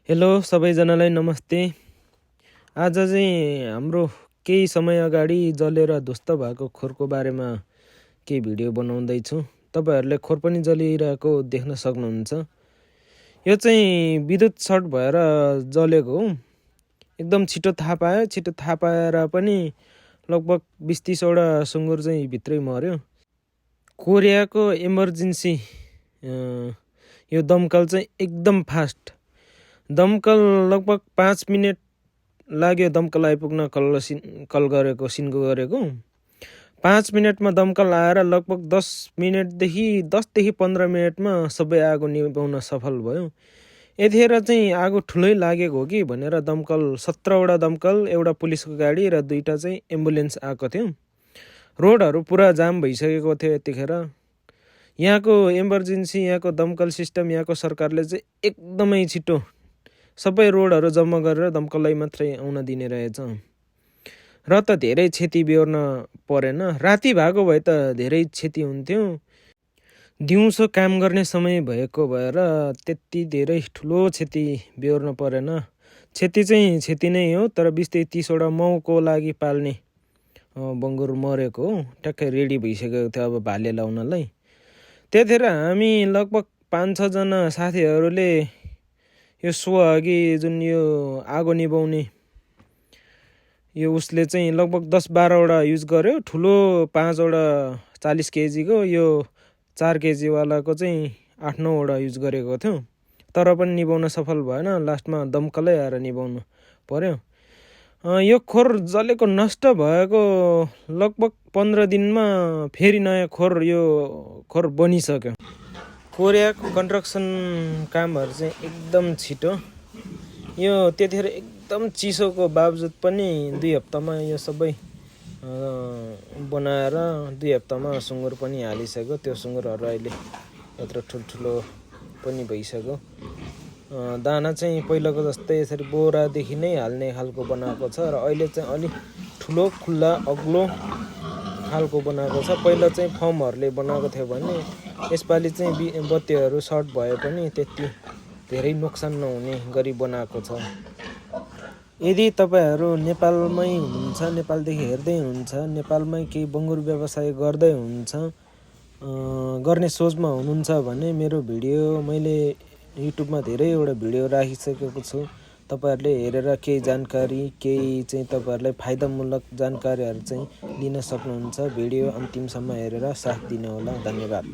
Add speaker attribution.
Speaker 1: Hello सबैजनालाई नमस्ते। आज चाहिँ हाम्रो केही समय अगाडि जलेर ध्वस्त भएको खोरको बारेमा केही भिडियो बनाउँदैछु। तपाईँहरूले खोर पनि जलिरहेको देख्न सक्नुहुन्छ। यो चाहिँ विद्युत सर्ट भएर जलेको हो। एकदम छिटो थाहा पाएर पनि लगभग 20-30 वटा सुँगुर चाहिँ भित्रै मर्यो। कोरियाको इमर्जेन्सी यो दमकल चाहिँ एकदम फास्ट। दमकल लगभग 5 मिनट लाग्यो दमकल आइपुग्न। कल गरेको सिन्को गरेको 5 मिनटमा दमकल आएर लगभग 10देखि 15 मिनटमा सबै आगो निभाउन सफल भयो। यतिखेर चाहिँ आगो ठुलै लागेको हो कि भनेर दमकल 17 वटा दमकल, एउटा पुलिसको गाडी र 2टा चाहिँ एम्बुलेन्स आएको थियो। रोडहरू पुरा जाम भइसकेको थियो यतिखेर। यहाँको इमर्जेन्सी, यहाँको दमकल सिस्टम, यहाँको सरकारले चाहिँ एकदमै छिटो सबै रोडहरू जम्मा गरेर दमकललाई मात्रै आउन दिने रहेछ। र त धेरै क्षति बेहोर्न परेन। राति भएको भए त धेरै क्षति हुन्थ्यो। दिउँसो काम गर्ने समय भएको भएर त्यति धेरै ठुलो क्षति बेहोर्न परेन। क्षति चाहिँ क्षति नै हो, तर 20-30 वटा माउको लागि पाल्ने बङ्गुर मरेको हो। ट्याक्कै रेडी भइसकेको थियो अब भाले लाउनलाई। त्यतिखेर हामी लगभग 5-6 जना साथीहरूले यो अघि जुन यो आगो निभाउने यो उसले चाहिँ लगभग 10-12 वटा युज गर्यो। ठुलो 5 वटा 40 केजीको, यो 4 केजीवालाको चाहिँ 8-9 वटा युज गरेको थियो। तर पनि निभाउन सफल भएन। लास्टमा दमकलै आएर निभाउनु पर्यो। यो खोर जलेको नष्ट भएको लगभग 15 दिनमा फेरि नयाँ खोर बनिसक्यो। कोरियाको कन्स्ट्रक्सन कामहरू चाहिँ एकदम छिटो। यो त्यतिखेर एकदम चिसोको बावजुद पनि 2 हप्तामा यो सबै बनाएर 2 हप्तामा सुँगुर पनि हालिसक्यो। त्यो सुँगुरहरू अहिले यत्रो ठुल्ठुलो पनि भइसक्यो। दाना चाहिँ पहिलाको जस्तै यसरी बोरादेखि नै हाल्ने खालको बनाएको छ र अहिले चाहिँ अलिक ठुलो खुल्ला अग्लो खालको बनाएको छ। पहिला चाहिँ फर्महरूले बनाएको थियो भने यसपालि चाहिँ बत्तीहरू सर्ट भए पनि त्यति धेरै नोक्सान नहुने गरी बनाएको छ। यदि तपाईँहरू नेपालमै हुनुहुन्छ, नेपालदेखि हेर्दै हुनुहुन्छ, नेपालमै केही बङ्गुर व्यवसाय गर्दै हुनुहुन्छ, गर्ने सोचमा हुनुहुन्छ भने मेरो भिडियो मैले युट्युबमा धेरैवटा भिडियो राखिसकेको छु। तपाईँहरूले हेरेर केही जानकारी, केही चाहिँ तपाईँहरूलाई फाइदामूलक जानकारीहरू चाहिँ लिन सक्नुहुन्छ। भिडियो अन्तिमसम्म हेरेर साथ दिनुहोला। धन्यवाद।